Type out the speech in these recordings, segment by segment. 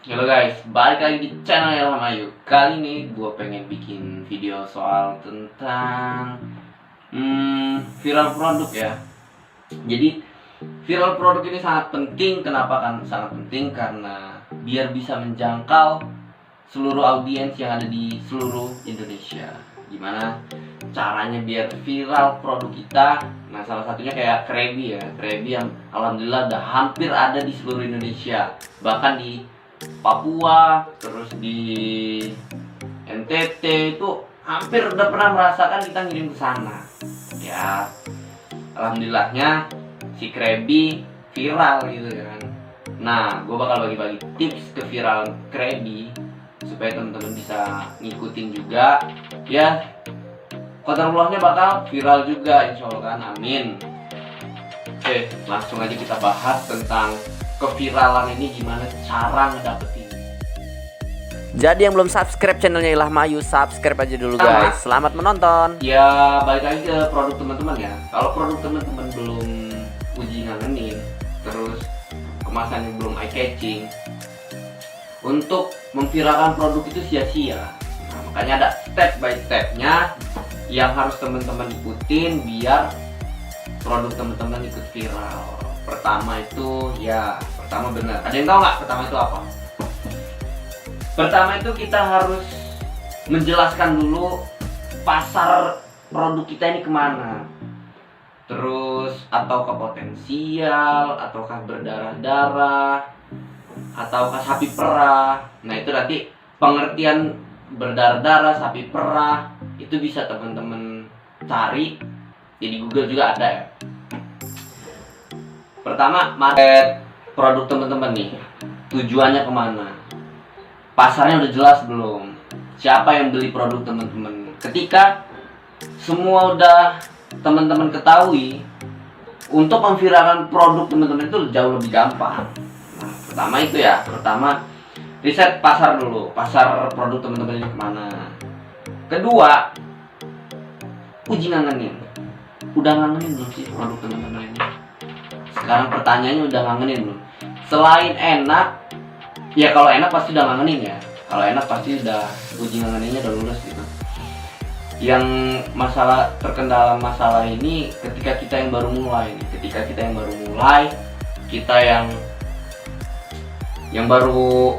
Halo guys, balik lagi di channel Ilham Ayu. Kali ini gue pengen bikin video soal tentang viral produk ya. Jadi viral produk ini sangat penting. Kenapa kan sangat penting? Karena biar bisa menjangkau seluruh audiens yang ada di seluruh Indonesia. Gimana caranya biar viral produk kita? Nah, salah satunya kayak Krabby ya. Krabby yang alhamdulillah udah hampir ada di seluruh Indonesia. Bahkan di Papua, terus di NTT itu hampir udah pernah merasakan kita ngirim ke sana. Ya, alhamdulillahnya si Krabby viral gitu kan. Nah, gue bakal bagi-bagi tips ke viral Krabby supaya teman-teman bisa ngikutin juga. Ya, qadarullah bakal viral juga insya Allah kan, amin. Oke, langsung aja kita bahas tentang keviralan ini, gimana cara ngedapetin. Jadi yang belum subscribe channelnya Ilham Ayu, subscribe aja dulu guys. Selamat menonton. Ya, balik lagi ke produk teman-teman ya. Kalau produk teman-teman belum uji ngangenin, terus kemasannya belum eye catching, untuk memviralkan produk itu sia-sia. Nah, makanya ada step by stepnya yang harus teman-teman ikutin biar produk teman-teman ikut viral. Pertama itu pertama benar. Ada yang tahu nggak pertama itu apa? Pertama itu kita harus menjelaskan dulu pasar produk kita ini kemana. Terus ataukah potensial, ataukah berdarah-darah, ataukah sapi perah. Nah, itu nanti pengertian berdarah-darah, sapi perah itu bisa teman-teman cari. Di Google juga ada ya. Pertama, market produk teman-teman nih, tujuannya kemana? Pasarnya udah jelas belum? Siapa yang beli produk teman-teman? Ketika semua udah teman-teman ketahui, untuk memviralkan produk teman-teman itu jauh lebih gampang. Nah, pertama itu ya, pertama riset pasar dulu, pasar produk teman-teman ini kemana. Kedua, uji ngangenin. Udah ngangenin belum sih produk teman-teman ini? Sekarang pertanyaannya udah ngangenin belum? Selain enak, ya kalau enak pasti udah ngangenin ya. Kalau enak pasti udah uji ngangeninnya udah lulus gitu. Yang terkendala masalah ini ketika kita yang baru mulai. Kita yang baru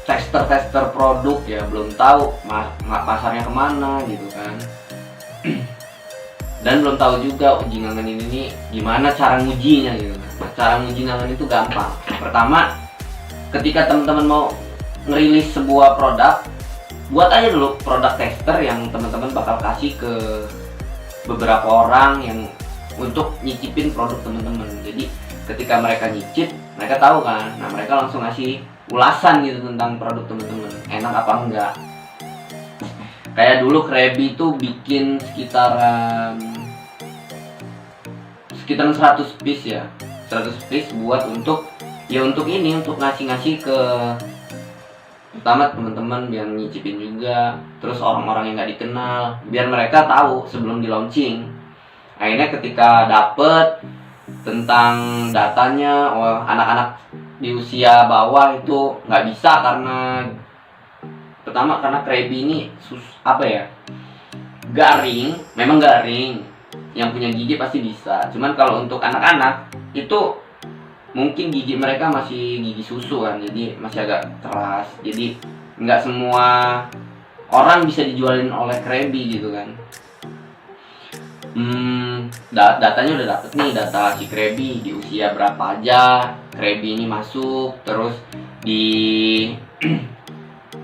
tester produk ya, belum tahu pasarnya kemana gitu kan. Dan belum tahu juga uji ngangenin ini gimana cara ngujinya gitu. Nah, cara nguji ngangenin itu gampang. Pertama, ketika teman-teman mau ngerilis sebuah produk, buat aja dulu produk tester yang teman-teman bakal kasih ke beberapa orang yang untuk nyicipin produk teman-teman. Jadi ketika mereka nyicip, mereka tahu kan. Nah, mereka langsung ngasih ulasan gitu tentang produk teman-teman, enak apa enggak. Kayak dulu Krabby itu bikin sekitaran 100 piece ya. 100 piece buat untuk ngasih ke pertama teman-teman yang nyicipin juga, terus orang-orang yang nggak dikenal, biar mereka tahu sebelum di launching. Akhirnya ketika dapet tentang datanya, anak-anak di usia bawah itu nggak bisa karena pertama karena Krabby ini garing, memang garing. Yang punya gigi pasti bisa. Cuman kalau untuk anak-anak itu mungkin gigi mereka masih gigi susu kan, jadi masih agak keras. Jadi nggak semua orang bisa dijualin oleh Krabby gitu kan. Datanya udah dapet nih, data si Krabby di usia berapa aja Krabby ini masuk, terus di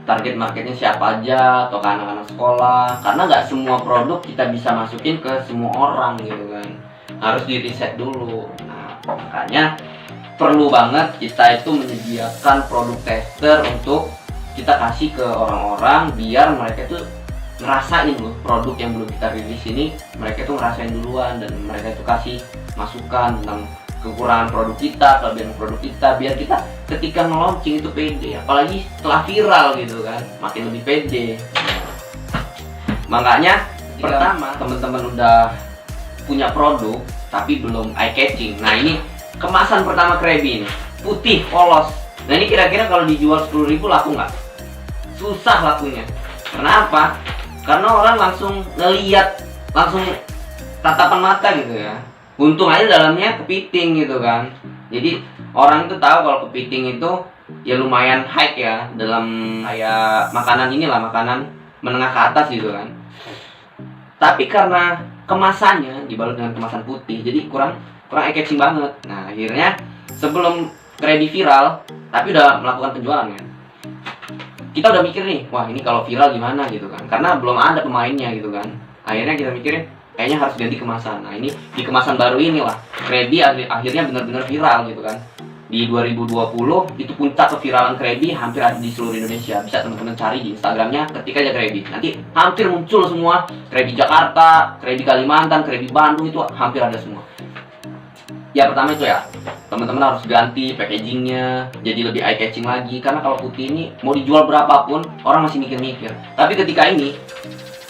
target marketnya siapa aja, atau ke anak-anak sekolah. Karena nggak semua produk kita bisa masukin ke semua orang gitu kan, harus di riset dulu. Nah, makanya perlu banget kita itu menyediakan produk tester untuk kita kasih ke orang-orang biar mereka tuh ngerasain loh produk yang belum kita rilis ini. Mereka tuh ngerasain duluan dan mereka tuh kasih masukan tentang kekurangan produk kita, kelebihan produk kita, biar kita ketika nge-launching itu pede. Apalagi setelah viral gitu kan, makin lebih pede. Makanya pertama teman-teman udah punya produk tapi belum eye catching. Nah, ini kemasan pertama Krabby ini putih polos Nah ini kira-kira kalau dijual 10.000 laku nggak? Susah lakunya. Kenapa? Karena orang langsung ngeliat, langsung tatapan mata gitu ya. Untung aja dalamnya kepiting gitu kan. Jadi orang itu tahu kalau kepiting itu ya lumayan high ya dalam kayak makanan inilah, makanan menengah ke atas gitu kan. Tapi karena kemasannya dibalut dengan kemasan putih, jadi kurang eye-catching banget. Nah akhirnya sebelum Krabby viral, tapi udah melakukan penjualan kan, kita udah mikir nih, wah ini kalau viral gimana gitu kan, karena belum ada pemainnya gitu kan. Akhirnya kita mikirin kayaknya harus ganti kemasan. Nah ini di kemasan baru inilah Krabby akhirnya benar-benar viral gitu kan. Di 2020 itu puncak keviralan Krabby hampir ada di seluruh Indonesia. Bisa teman-teman cari di Instagramnya, ketik aja Krabby. Nanti hampir muncul semua. Krabby Jakarta, Krabby Kalimantan, Krabby Bandung, itu hampir ada semua. Ya pertama itu ya, teman-teman harus ganti packagingnya jadi lebih eye catching lagi. Karena kalau putih ini mau dijual berapapun orang masih mikir-mikir. Tapi ketika ini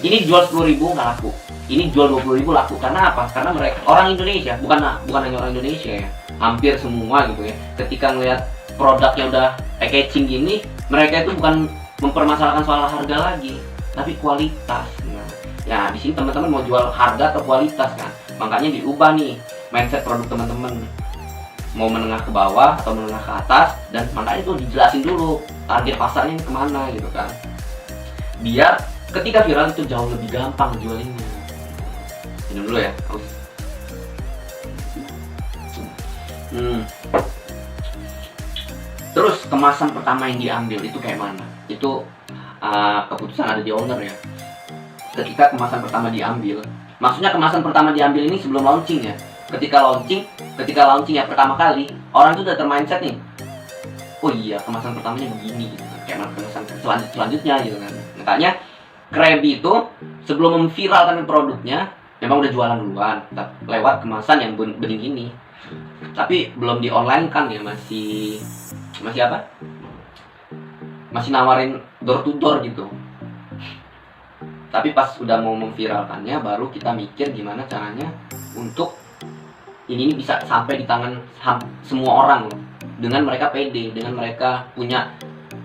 jual 10.000 nggak laku, ini jual 20.000 laku. Karena apa? Karena mereka orang Indonesia, bukan hanya orang Indonesia ya, hampir semua gitu ya. Ketika ngelihat produknya udah eye catching gini, mereka itu bukan mempermasalahkan soal harga lagi, tapi kualitas. Nah, ya di sini teman-teman mau jual harga atau kualitas kan? Makanya diubah nih mindset produk teman-teman, mau menengah ke bawah atau menengah ke atas, dan makanya itu dijelasin dulu target pasarnya ini kemana gitu kan, biar ketika viral itu jauh lebih gampang jualinnya. Ini dulu ya, Terus kemasan pertama yang diambil itu kayak mana? Itu keputusan ada di owner ya. Ketika kemasan pertama diambil, maksudnya kemasan pertama diambil ini sebelum launching ya. Ketika launching ya pertama kali, orang itu udah termindset nih, oh iya kemasan pertamanya begini gitu kan. Kayak kemasan selanjutnya gitu kan. Makanya Krabby itu sebelum memviralkan produknya memang udah jualan duluan lewat kemasan yang bening ini. Tapi belum di online kan ya, masih apa? Masih nawarin door to door gitu. Tapi pas udah mau memviralkannya, baru kita mikir gimana caranya untuk ini bisa sampai di tangan semua orang loh. Dengan mereka pede, dengan mereka punya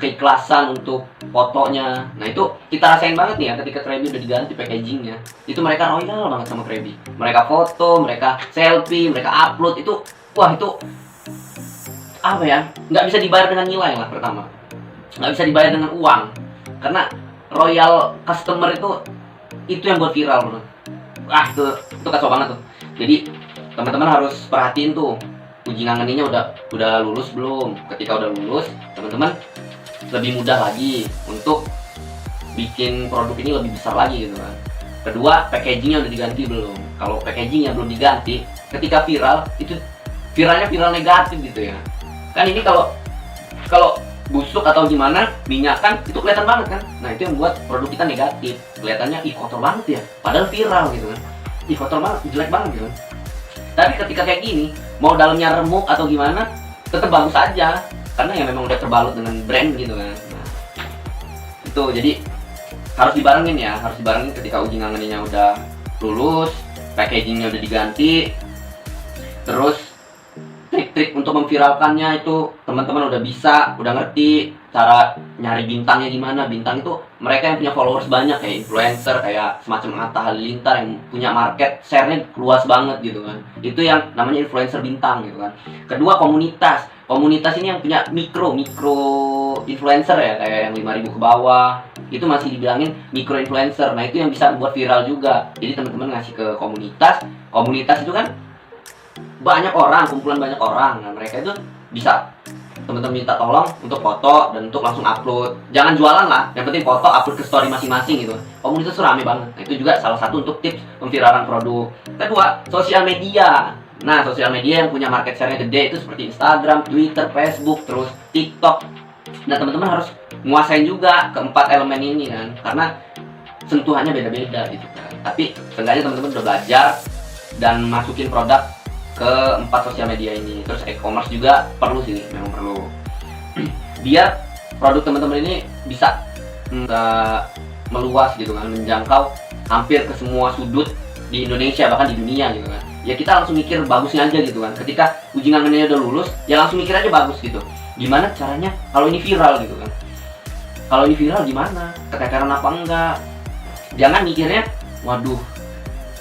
keikhlasan untuk fotonya. Nah itu kita rasain banget nih ya ketika Krabby udah diganti packagingnya. Itu mereka royal banget sama Krabby. Mereka foto, mereka selfie, mereka upload. Itu wah itu apa ya, nggak bisa dibayar dengan nilai lah pertama, nggak bisa dibayar dengan uang, karena royal customer itu yang buat viral bro. Itu kacau banget tuh. Jadi teman-teman harus perhatiin tuh uji ngangeninya udah lulus belum. Ketika udah lulus, teman-teman lebih mudah lagi untuk bikin produk ini lebih besar lagi gitu kan. Kedua, packagingnya udah diganti belum. Kalau packagingnya belum diganti, ketika viral itu viralnya viral negatif gitu ya. Kan ini kalau busuk atau gimana, minyakan, itu kelihatan banget kan. Nah itu yang buat produk kita negatif. Kelihatannya kotor banget ya, padahal viral gitu kan. Kotor banget, jelek banget gitu kan. Tapi ketika kayak gini, mau dalamnya remuk atau gimana, tetap bagus aja. Karena ya memang udah terbalut dengan brand gitu kan. Nah, itu jadi harus dibarengin ya, ketika uji ngangeninya udah lulus, packagingnya udah diganti. Terus trik-trik untuk memviralkannya itu teman-teman udah ngerti cara nyari bintangnya gimana. Bintang itu mereka yang punya followers banyak, kayak influencer, kayak semacam Atta Halilintar yang punya market share-nya luas banget gitu kan. Itu yang namanya influencer bintang gitu kan. Kedua, komunitas ini yang punya mikro influencer ya, kayak yang 5.000 ke bawah, itu masih dibilangin mikro influencer. Nah itu yang bisa buat viral juga. Jadi teman-teman ngasih ke komunitas itu kan kumpulan banyak orang. Nah mereka itu bisa teman-teman minta tolong untuk foto dan untuk langsung upload. Jangan jualan lah, yang penting foto upload ke story masing-masing gitu. Komunitas itu rame banget. Nah itu juga salah satu untuk tips memviralkan produk. Kedua, sosial media. Nah sosial media yang punya market share-nya gede itu seperti Instagram, Twitter, Facebook, terus TikTok. Nah teman-teman harus nguasain juga keempat elemen ini kan, karena sentuhannya beda-beda gitu kan. Tapi seenggaknya teman-teman udah belajar dan masukin produk ke 4 sosial media ini. Terus e-commerce juga perlu sih, memang perlu. Biar produk teman-teman ini bisa meluas gitu kan, menjangkau hampir ke semua sudut di Indonesia, bahkan di dunia gitu kan. Ya kita langsung mikir bagusnya aja gitu kan. Ketika uji ngangeninya udah lulus, ya langsung mikir aja bagus gitu. gimana caranya kalau ini viral gitu kan. Kalau ini viral gimana, keteteran apa enggak. Jangan mikirnya waduh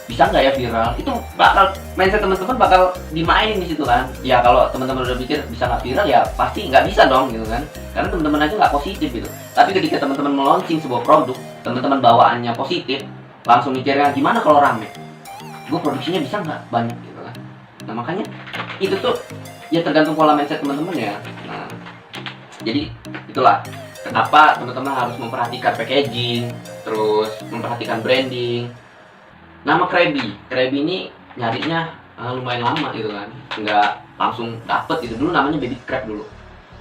bisa nggak ya viral, itu bakal mindset teman-teman bakal dimainin di situ kan. Ya kalau teman-teman udah pikir bisa nggak viral ya pasti nggak bisa dong gitu kan, karena teman-teman aja nggak positif gitu. Tapi ketika teman-teman meluncing sebuah produk, teman-teman bawaannya positif, langsung mikirnya gimana kalau rame, gue produksinya bisa nggak banyak gitu kan. Nah makanya itu tuh ya tergantung pola mindset teman-teman ya. Nah jadi itulah kenapa teman-teman harus memperhatikan packaging, terus memperhatikan branding. Nama Krabby ini nyarinya lumayan lama gitu kan, nggak langsung dapet gitu. Dulu namanya Baby Crab dulu.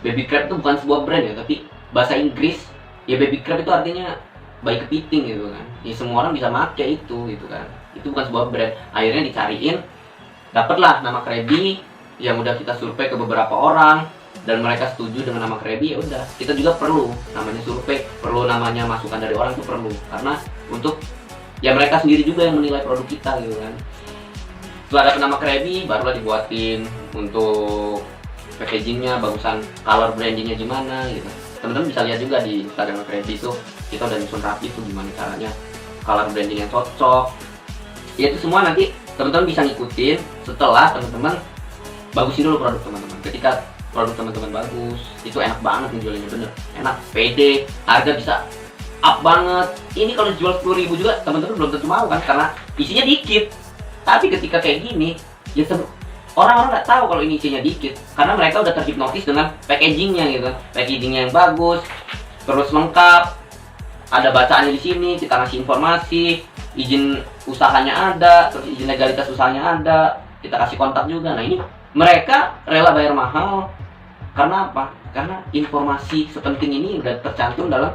Baby Crab itu bukan sebuah brand ya, tapi bahasa Inggris ya Baby Crab itu artinya bayi kepiting gitu kan. Ya semua orang bisa make itu gitu kan. Itu bukan sebuah brand. Akhirnya dicariin, dapatlah nama Krabby yang udah kita survei ke beberapa orang dan mereka setuju dengan nama Krabby. Ya udah, kita juga perlu namanya survei, perlu namanya masukan dari orang itu perlu, karena untuk ya mereka sendiri juga yang menilai produk kita gitu kan. Setelah ada nama Krabby, barulah dibuatin untuk packagingnya, bagusan color brandingnya gimana gitu. Teman-teman bisa lihat juga di Instagram Krabby itu kita udah nyusun rapi tuh gimana caranya color branding yang cocok. Ya itu semua nanti teman-teman bisa ngikutin setelah teman-teman bagusin dulu produk teman-teman. Ketika produk teman-teman bagus, itu enak banget ngejualinnya, bener enak, pede, harga bisa up banget. Ini kalau dijual 10.000 juga teman-teman belum tentu mau kan, karena isinya dikit. Tapi ketika kayak gini ya orang-orang nggak tahu kalau ini isinya dikit, karena mereka udah terhipnotis dengan packagingnya gitu kan. Packagingnya yang bagus, terus lengkap, ada bacaannya di sini, kita ngasih informasi, izin usahanya ada, terus izin legalitas usahanya ada, kita kasih kontak juga. Nah ini mereka rela bayar mahal karena apa? Karena informasi sepenting ini udah tercantum dalam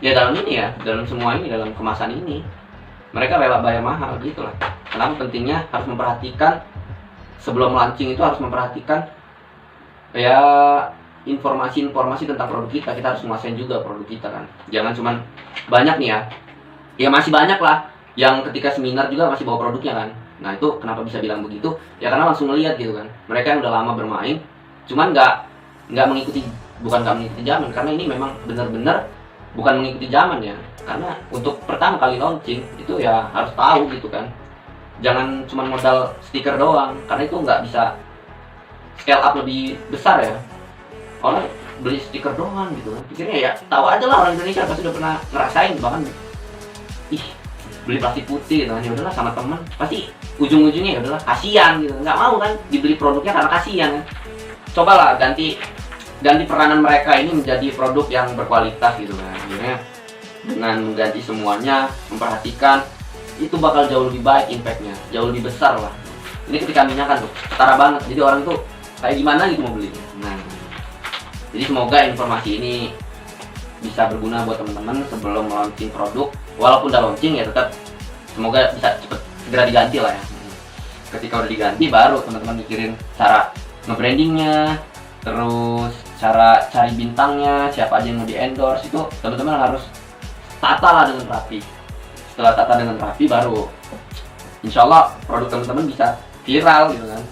ini ya, dalam semua ini, dalam kemasan ini. Mereka rela bayar mahal gitu lah. Kenapa pentingnya harus memperhatikan sebelum launching, itu harus memperhatikan ya informasi-informasi tentang produk kita. Kita harus nguasain juga produk kita kan. Jangan cuman banyak nih ya masih banyak lah yang ketika seminar juga masih bawa produknya kan. Nah itu kenapa bisa bilang begitu? Ya karena langsung ngeliat gitu kan. Mereka yang udah lama bermain, cuman nggak mengikuti, bukan nggak mengikuti zaman, karena ini memang benar-benar bukan mengikuti zaman ya. Karena untuk pertama kali launching itu ya harus tahu gitu kan. Jangan cuma modal stiker doang, karena itu nggak bisa scale up lebih besar ya. Orang beli stiker doang gitu kan, pikirnya ya tahu aja lah, orang Indonesia pasti udah pernah ngerasain. Bahkan beli plastik putih gitu kan, ya udahlah sama teman, pasti ujung-ujungnya ya udahlah kasihan gitu, nggak mau kan dibeli produknya karena kasihan kan. Cobalah ganti peranan mereka ini menjadi produk yang berkualitas gitu kan. Akhirnya dengan mengganti semuanya, memperhatikan, itu bakal jauh lebih baik, impactnya jauh lebih besar lah. Ini ketika minyak kan tuh setara banget, jadi orang tuh kayak gimana gitu mau belinya. Nah jadi semoga informasi ini bisa berguna buat teman-teman sebelum launching produk. Walaupun udah launching ya tetap semoga bisa cepet segera diganti lah ya. Ketika udah diganti baru teman-teman mikirin cara nge-brandingnya, terus cara cari bintangnya, siapa aja yang mau di-endorse, itu teman-teman harus tata lah dengan rapi. Setelah tata dengan rapi baru insya Allah produk teman-teman bisa viral gitu kan.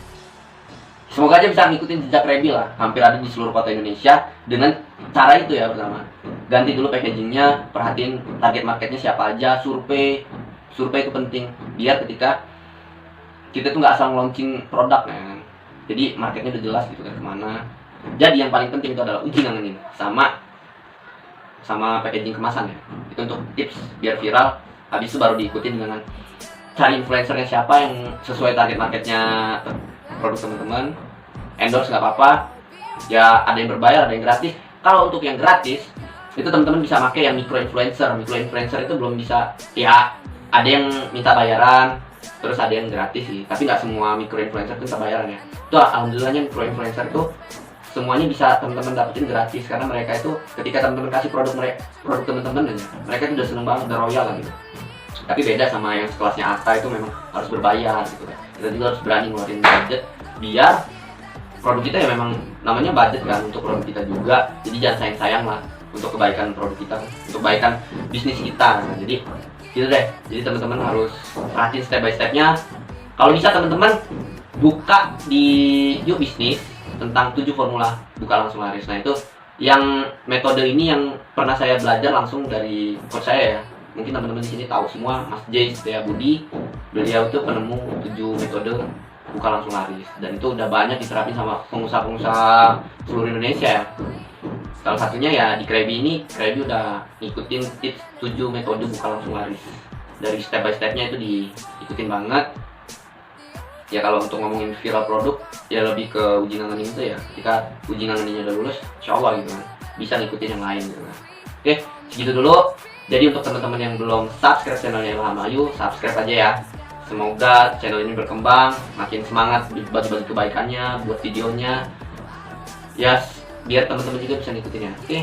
Semoga aja bisa ngikutin jejak Krabby lah, hampir ada di seluruh kota Indonesia dengan cara itu ya. Pertama, ganti dulu packagingnya, perhatiin target marketnya siapa aja, survei itu penting biar ketika kita tuh nggak asal launching produk ya. Jadi marketnya udah jelas gitu kan kemana. Jadi yang paling penting itu adalah uji ngangenin sama packaging kemasan ya. Itu untuk tips biar viral. Habis itu baru diikutin dengan cari influencernya siapa yang sesuai target marketnya produk teman-teman. Endorse nggak apa-apa. Ya ada yang berbayar, ada yang gratis. Kalau untuk yang gratis itu teman-teman bisa pakai yang micro influencer itu belum bisa ya, ada yang minta bayaran, terus ada yang gratis sih. Tapi nggak semua micro influencer itu minta bayaran ya. Itu alhamdulillahnya micro influencer itu semuanya bisa teman-teman dapetin gratis, karena mereka itu ketika teman-teman kasih produk teman-teman aja, mereka itu udah seneng banget, udah royal lah gitu. Tapi beda sama yang sekelasnya Atta, itu memang harus berbayar gitu kan. Kita juga harus berani ngeluarin budget biar produk kita ya memang namanya budget kan, untuk produk kita juga. Jadi jangan sayang-sayang lah untuk kebaikan produk kita, untuk kebaikan bisnis kita. Nah, jadi gitu deh. Jadi teman-teman harus perhatiin step by stepnya. Kalau bisa teman-teman buka di Yuk Bisnis tentang 7 formula buka langsung laris. Nah itu yang metode ini yang pernah saya belajar langsung dari coach saya ya. Mungkin teman-teman di sini tahu semua, Mas J Setiabudi. Beliau itu penemu 7 metode buka langsung laris, dan itu udah banyak diterapin sama pengusaha-pengusaha seluruh Indonesia ya. Salah satunya ya di Krabi ini, Krabi udah ngikutin tips 7 metode buka langsung laris. Dari step by stepnya itu diikutin banget. Ya kalau untuk ngomongin viral produk, ya lebih ke uji ngangenin itu ya. Ketika uji ngangeninnya udah lulus, insya Allah gitu kan, bisa ngikutin yang lain gitu kan. Oke, segitu dulu. Jadi untuk teman-teman yang belum subscribe channelnya Ilham Ayu, subscribe aja ya. Semoga channel ini berkembang, makin semangat bagi kebaikannya, buat videonya. Ya, biar teman-teman juga bisa ngikutin ya. Oke.